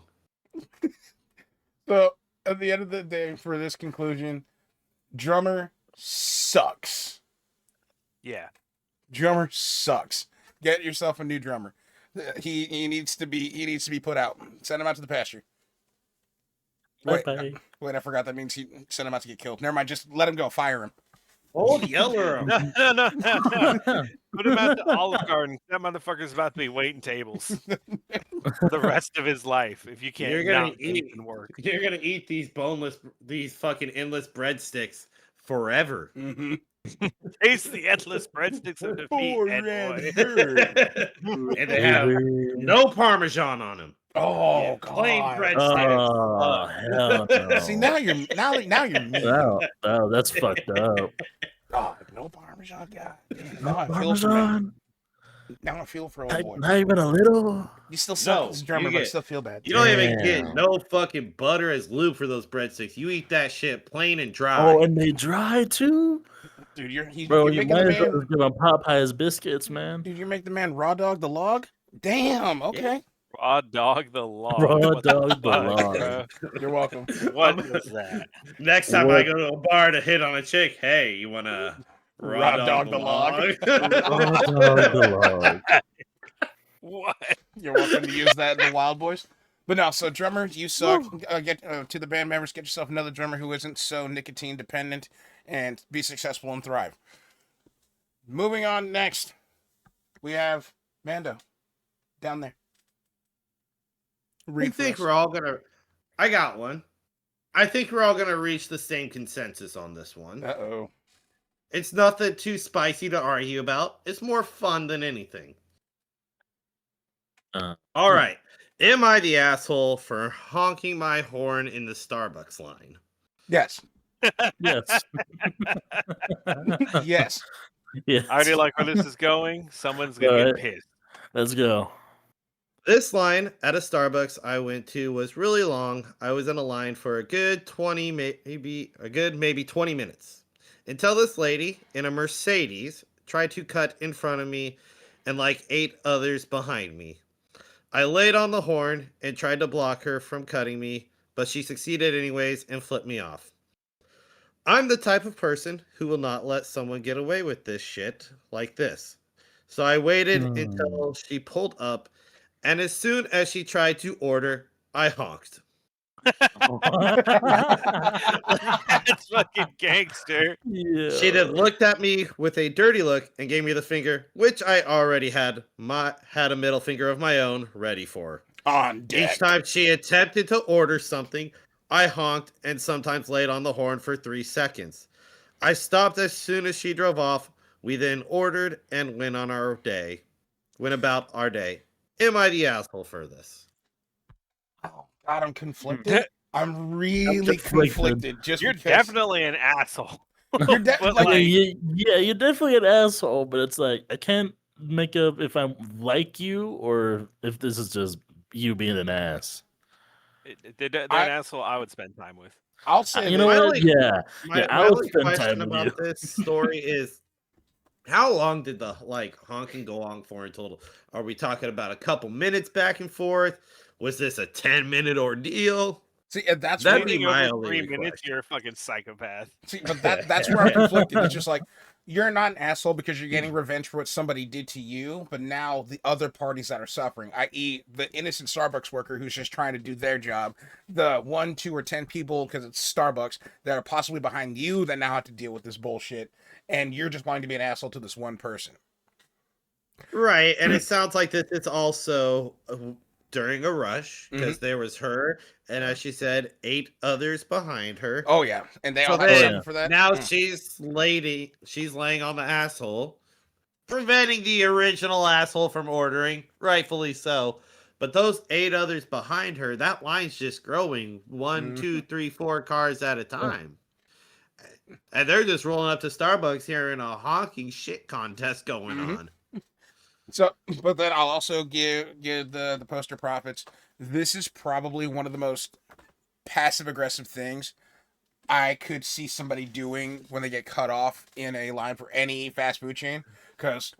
S1: So at the end of the day, for this conclusion, drummer sucks.
S2: Yeah.
S1: Drummer sucks. Get yourself a new drummer. He needs to be put out. Send him out to the pasture. Wait,
S3: Bye-bye.
S1: wait, I forgot that means he sent him out to get killed. Never mind, just let him go. Fire him.
S4: Old Yeller him.
S2: No. Put him out to Olive Garden. That motherfucker's about to be waiting tables the rest of his life. If you can't,
S4: You're gonna
S2: not
S4: eat.
S2: and work.
S4: You're gonna eat these fucking endless breadsticks forever.
S1: Mm-hmm.
S2: Taste the endless breadsticks of defeat, Ed boy.
S4: And they have no Parmesan on them.
S1: Oh
S4: Yeah,
S1: god.
S4: plain breadsticks.
S3: Oh, hell no.
S1: See now you're mean.
S3: No, that's fucked up.
S1: Oh, no Parmesan, God. Now I feel for bad.
S3: Parmesan?
S1: Now I feel for old boy.
S3: Not even a little?
S1: You still suck
S4: No,
S1: as a drummer,
S4: you
S1: but I
S4: get-
S1: still feel bad.
S4: You don't even
S3: Damn.
S4: get no fucking butter as lube for those breadsticks. You eat that shit plain and dry.
S3: Oh, and they dry too?
S1: Dude, you're
S3: Bro,
S1: you're
S3: you
S1: making
S3: might
S1: the
S3: as well
S1: man.
S3: just give them Popeye's biscuits, man.
S1: Dude, you make the man raw dog the log. Damn. Okay.
S2: Raw dog the log.
S3: Raw
S2: What
S3: dog the
S2: fuck,
S3: log.
S2: bro?
S1: You're welcome.
S2: What is that?
S4: Next time
S3: What?
S4: I go to a bar to hit on a chick, hey, you wanna
S1: Raw dog the log.
S3: Raw dog the log.
S2: What?
S1: You're welcome to use that in the Wild Boys. But no, so drummer, you suck. Get to the band members, get yourself another drummer who isn't so nicotine dependent, and be successful and thrive. Moving on next, we have Mando down there.
S4: I
S1: Read for
S4: think
S1: us.
S4: we're all gonna. I got one. I think we're all gonna reach the same consensus on this one.
S1: Uh-oh.
S4: It's nothing too spicy to argue about. It's more fun than anything. All right. Am I the asshole for honking my horn in the Starbucks line?
S1: Yes.
S3: Yes.
S1: Yes.
S3: Yes.
S2: I already like where this is going. Someone's gonna
S3: Alright.
S2: get pissed.
S3: Let's go.
S4: This line at a Starbucks I went to was really long. I was in a line for a good 20, maybe 20 minutes. Until this lady in a Mercedes tried to cut in front of me and like 8 others behind me. I laid on the horn and tried to block her from cutting me, but she succeeded anyways and flipped me off. I'm the type of person who will not let someone get away with this shit like this. So I waited until she pulled up, and as soon as she tried to order, I honked.
S2: That's fucking gangster.
S3: Yeah.
S4: She then looked at me with a dirty look and gave me the finger, which I already had a middle finger of my own ready for.
S1: On deck.
S4: Each time she attempted to order something, I honked and sometimes laid on the horn for 3 seconds. I stopped as soon as she drove off. We then ordered and went about our day. Am I the asshole for this?
S1: Oh, God, I'm conflicted. I'm really
S3: conflicted.
S1: conflicted. Just
S2: You're
S1: because
S2: definitely an asshole.
S1: you're
S2: But,
S1: like,
S2: like-
S3: yeah, you're definitely an asshole, but it's like I can't make up if I'm like you or if this is just you being an ass.
S2: They're an asshole I would spend time with.
S1: I'll say
S3: You know
S4: my
S3: what?
S4: only-
S3: Yeah.
S4: My
S3: I would
S4: only
S3: spend
S4: question
S3: time with
S4: about
S3: you.
S4: this story is how long did the honking go on for in total? Are we talking about a couple minutes back and forth? Was this a 10-minute ordeal?
S1: see, and that's
S4: That'd
S1: where,
S4: be
S2: Anything
S4: my
S2: over
S4: only
S2: 3 minutes,
S4: request.
S2: you're a fucking psychopath.
S1: see, but that's where I'm conflicted. It's just like you're not an asshole because you're getting revenge for what somebody did to you, but now the other parties that are suffering, i.e., the innocent Starbucks worker who's just trying to do their job, the 1, 2, or 10 people because it's Starbucks that are possibly behind you that now have to deal with this bullshit, and you're just wanting to be an asshole to this one person.
S4: Right, and it sounds like this is also during a rush because there was her, and as she said, 8 others behind her.
S1: Oh yeah, and they
S4: So
S1: all have
S4: then-
S1: something for that.
S4: Now she's laying on the asshole, preventing the original asshole from ordering, rightfully so. But those 8 others behind her, that line's just growing 1, 2, 3, 4 cars at a time. And they're just rolling up to Starbucks hearing a honking shit contest going on.
S1: So, but then I'll also give the poster profits. This is probably one of the most passive aggressive things I could see somebody doing when they get cut off in a line for any fast food chain. Because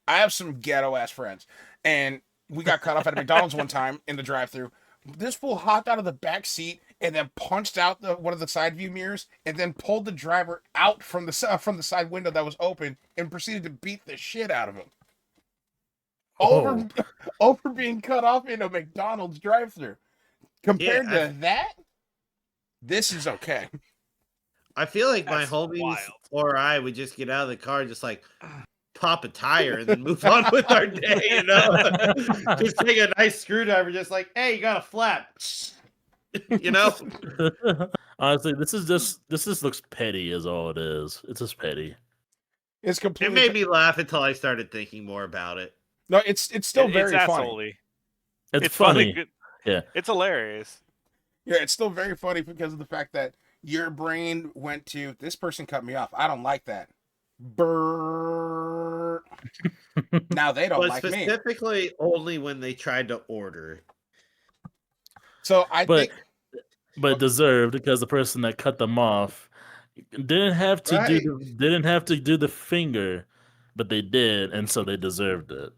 S1: I have some ghetto ass friends, and we got cut off at a McDonald's one time in the drive-thru. This fool hopped out of the back seat and then punched out one of the side view mirrors, and then pulled the driver out from the side window that was open, and proceeded to beat the shit out of him. Over being cut off in a McDonald's drive-thru. Compared to that, this is okay.
S4: I feel like my
S2: That's
S4: homies
S2: wild.
S4: or I would just get out of the car and just like pop a tire and then move on with our day, you know? Just take a nice screwdriver, just like, hey, you got a flap. You know?
S3: Honestly, this just looks petty is all it is. It's just petty.
S1: It's
S4: It
S1: completely.
S4: made me laugh until I started thinking more about it.
S1: No, it's still very
S2: it's
S1: funny.
S2: asshole-y.
S3: It's funny.
S2: funny.
S3: Yeah.
S2: It's hilarious.
S1: Yeah, it's still very funny because of the fact that your brain went to, this person cut me off. I don't like that. Brrr. Now they don't
S4: But
S1: like me.
S4: specifically only when they tried to order.
S1: So
S3: But deserved because the person that cut them off didn't have to do the finger, but they did, and so they deserved it.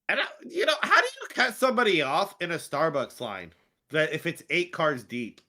S4: And how do you cut somebody off in a Starbucks line that if it's 8 cars deep?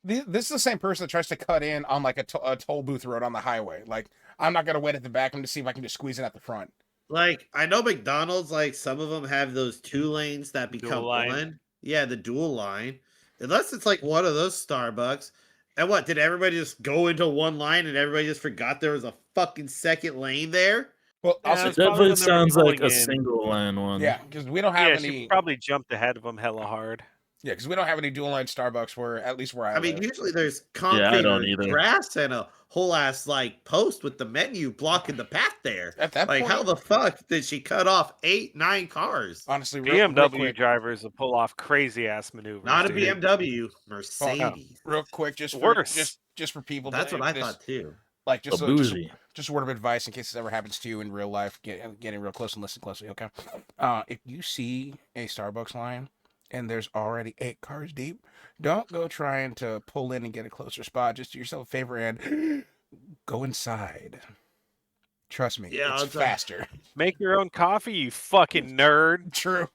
S1: this is the same person that tries to cut in on like a toll booth road on the highway. Like, I'm not gonna wait at the back. I'm to see if I can just squeeze in at the front.
S4: Like, I know McDonald's, like some of them have those 2 lanes that become
S2: Dual line.
S4: one. Yeah, the dual line. Unless it's like one of those Starbucks. And what, did everybody just go into one line and everybody just forgot there was a fucking second lane there?
S1: Well,
S2: Yeah,
S1: also,
S2: it's probably
S3: Definitely
S2: when they were
S3: sounds like
S2: pulling
S3: a
S2: in.
S3: single line one.
S1: yeah, because we don't have
S2: Yeah,
S1: any.
S2: she probably jumped ahead of them hella hard.
S1: Yeah, because we don't have any dual line Starbucks where, at least where I
S4: I mean,
S1: live.
S4: usually there's
S3: I
S4: concrete
S3: don't
S4: or
S3: either.
S4: grass and a whole ass like post with the menu blocking the path there.
S1: At that
S4: Like,
S1: point,
S4: how the fuck did she cut off 8, 9 cars?
S1: honestly, real
S2: BMW
S1: quick,
S2: drivers will pull off crazy ass maneuvers.
S4: Not a
S2: dude.
S4: BMW, Mercedes.
S1: real quick, just for
S2: Worse.
S1: just for people.
S4: That's
S1: that,
S4: what I
S1: this-
S4: thought too.
S1: Like
S3: A
S1: just
S3: bougie.
S1: just a word of advice in case this ever happens to you in real life. Getting real close and listen closely, okay? If you see a Starbucks line and there's already 8 cars deep, don't go trying to pull in and get a closer spot. Just do yourself a favor and go inside. Trust me,
S4: Yeah,
S1: it's
S4: it's
S1: faster.
S2: Make your own coffee, you fucking nerd.
S1: True.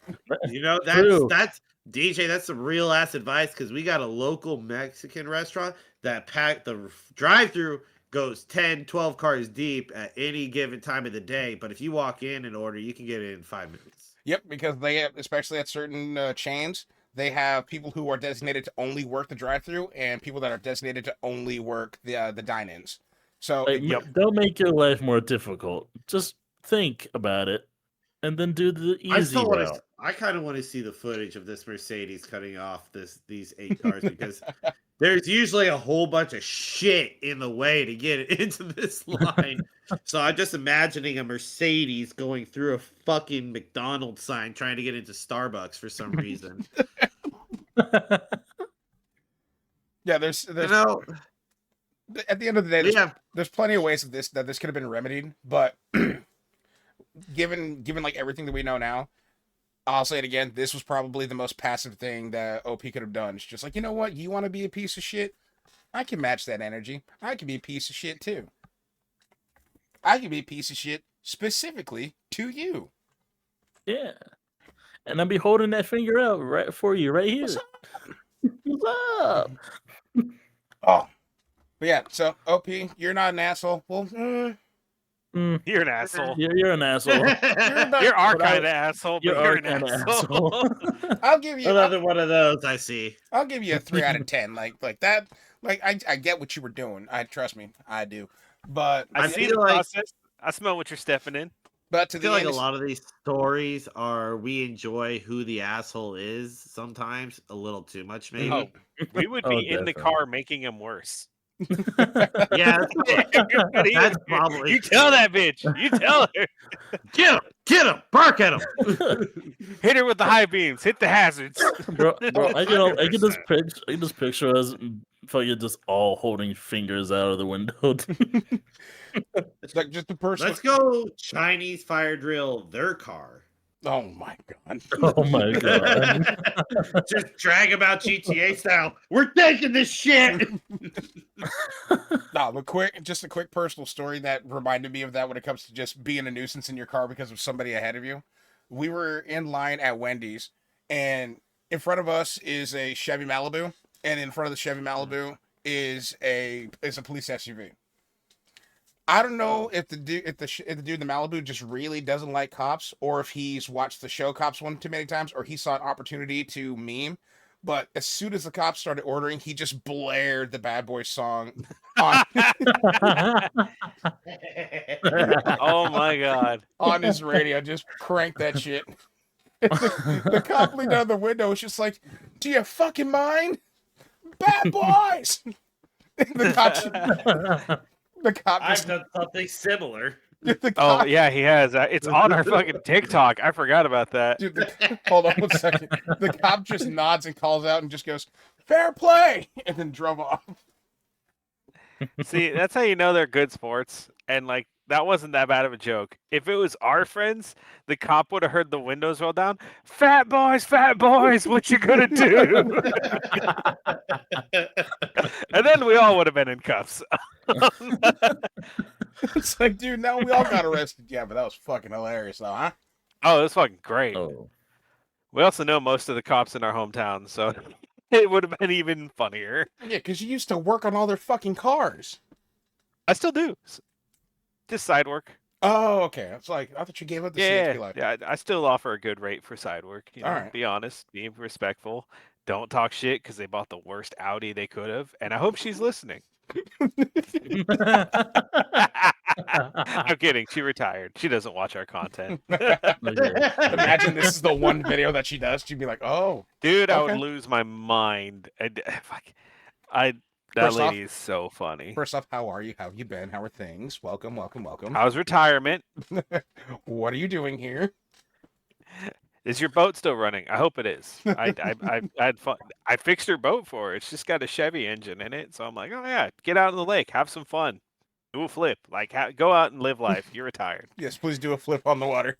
S4: You know,
S3: True.
S4: that's DJ, that's some real ass advice because we got a local Mexican restaurant that the drive-through goes 10, 12 cars deep at any given time of the day. But if you walk in and order, you can get it in 5 minutes.
S1: Yep, because they have, especially at certain chains, they have people who are designated to only work the drive-through and people that are designated to only work the dine-ins. So
S3: Like, don't make your life more difficult. Just think about it, and then do the easy route.
S4: I kind of want to see the footage of this Mercedes cutting off these 8 cars because there's usually a whole bunch of shit in the way to get it into this line. So I'm just imagining a Mercedes going through a fucking McDonald's sign trying to get into Starbucks for some reason.
S1: yeah, there's
S4: You know,
S1: at the end of the day,
S4: yeah,
S1: there's plenty of ways that this could have been remedied, but given like everything that we know now, I'll say it again, this was probably the most passive thing that OP could have done. It's just like, you know what, you want to be a piece of shit? I can match that energy. I can be a piece of shit too. I can be a piece of shit specifically to you.
S3: Yeah. And I'll be holding that finger out right for you right here.
S1: What's
S3: What's up?
S1: Oh. But yeah, so OP, you're not an asshole. Well,
S2: You're an asshole.
S3: You're an asshole.
S2: You're our
S3: But I-
S2: kind of asshole, but
S3: You're
S2: you're
S3: our
S2: an
S3: kind of
S2: asshole.
S3: asshole.
S1: I'll give you
S4: another one of those I see.
S1: I'll give you a 3 out of 10. Like that. Like I get what you were doing. I trust me, I do. But
S2: I
S4: I
S2: see
S4: feel
S2: the
S4: like-
S2: process. I smell what you're stepping in.
S1: but to
S4: I
S1: the
S4: feel like
S1: end,
S4: a lot of these stories are we enjoy who the asshole is sometimes a little too much, maybe.
S2: Oh, we would
S3: Oh,
S2: be in the
S3: definitely.
S2: car making him worse.
S4: Yeah, that's probably
S2: You tell
S4: true.
S2: that bitch. You tell her.
S4: Get him, bark at him.
S2: Hit her with the high beams. Hit the hazards.
S3: bro, I can just picture us Fucking just all holding fingers out of the window.
S1: It's like just a person.
S4: Let's go Chinese fire drill their car.
S1: Oh my god.
S3: Oh my god.
S4: Just drag them out GTA style. We're taking this shit.
S1: No, but just a quick personal story that reminded me of that when it comes to just being a nuisance in your car because of somebody ahead of you. We were in line at Wendy's, and in front of us is a Chevy Malibu, and in front of the Chevy Malibu is a police SUV. I don't know if the dude in the Malibu just really doesn't like cops, or if he's watched the show Cops one too many times, or he saw an opportunity to meme. But as soon as the cops started ordering, he just blared the Bad Boys song on,
S2: Oh my god.
S1: on his radio. Just cranked that shit. The cop leaned out of the window. Was just like, "Do you fucking mind, Bad Boys?" The cop
S4: I've
S1: just
S4: done something similar.
S1: the
S2: Oh
S1: cop,
S2: yeah, he has. It's on our fucking TikTok. I forgot about that.
S1: dude, hold on 1 second. The cop just nods and calls out and just goes, "Fair play," and then drove off.
S2: See, that's how you know they're good sports. And like that wasn't that bad of a joke. If it was our friends, the cop would have heard the windows roll down. Fat boys, what you gonna do? And then we all would have been in cuffs.
S1: It's like, dude, now we all got arrested. Yeah, but that was fucking hilarious, though, huh?
S2: Oh, it was fucking great.
S3: Oh.
S2: We also know most of the cops in our hometown, so it would have been even funnier.
S1: Yeah, because you used to work on all their fucking cars.
S2: I still do. Just side work.
S1: Oh, okay. It's like I thought you gave up the CHP life.
S2: Yeah. I still offer a good rate for side work. You know,
S1: All right.
S2: Be honest, be respectful. Don't talk shit because they bought the worst Audi they could have. And I hope she's listening. I'm kidding. She retired. She doesn't watch our content.
S1: Imagine this is the one video that she does. She'd be like, "Oh,
S2: Dude, I
S1: Okay.
S2: would lose my mind. That
S1: First off-
S2: lady is so funny.
S1: first off, how are you? How have you been? How are things? Welcome."
S2: How's retirement?
S1: What are you doing here?
S2: Is your boat still running? I hope it is. I had fun. I fixed her boat for her. It's just got a Chevy engine in it. So I'm like, oh yeah, get out on the lake, have some fun, do a flip, like go out and live life. You're retired.
S1: Yes, please do a flip on the water.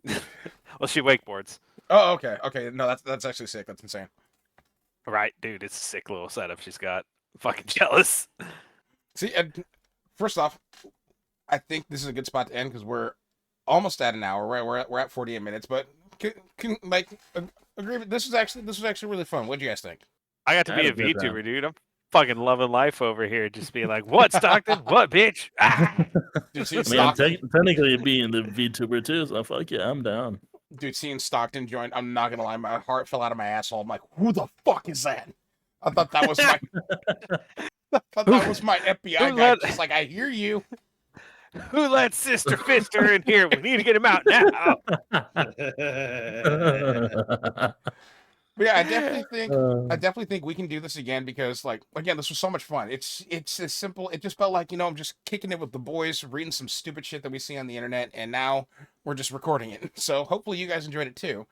S2: Well, she wakeboards.
S1: Oh, okay, okay. No, that's actually sick. That's insane.
S2: Right, dude. It's a sick little setup she's got. I'm fucking jealous.
S1: See, first off, I think this is a good spot to end because we're almost at an hour. We're at 48 minutes, but agree. This was actually really fun. What do you guys think?
S2: I got to be
S3: I
S2: a
S3: had a good
S2: VTuber, dude. I'm fucking loving life over here. Just being like, what, Stockton? What, bitch? Ah!
S1: Dude, seeing
S3: I mean, I'm
S1: Stockton,
S3: technically being the VTuber too, so fuck yeah, I'm down.
S1: seeing Stockton join, I'm not gonna lie, my heart fell out of my asshole. I'm like, who the fuck is that? I thought that was my, FBI guy.
S2: let-
S1: Just like, I hear you.
S2: Who let Sister Fister in here? We need to get him out now.
S1: But yeah, I definitely think we can do this again because, like, again, this was so much fun. It's as simple. It just felt like, I'm just kicking it with the boys, reading some stupid shit that we see on the internet, and now we're just recording it. So hopefully you guys enjoyed it too,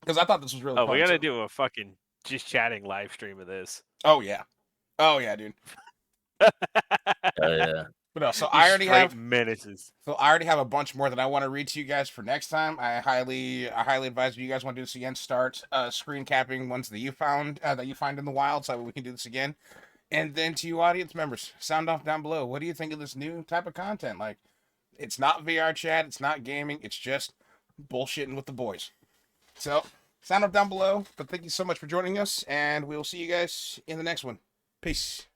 S1: because I thought this was really
S2: Oh,
S1: fun.
S2: we gotta
S1: too.
S2: do a fucking just chatting live stream of this.
S1: Oh yeah, dude.
S3: Oh yeah.
S1: But no, so
S2: These
S1: I already
S2: straight
S1: have.
S2: menaces.
S1: So I already have a bunch more that I want to read to you guys for next time. I highly advise if you guys want to do this again, start screen capping ones that you find in the wild, so we can do this again. And then to you audience members, sound off down below. What do you think of this new type of content? Like, it's not VR chat, it's not gaming, it's just bullshitting with the boys. So sound off down below. But thank you so much for joining us, and we will see you guys in the next one. Peace.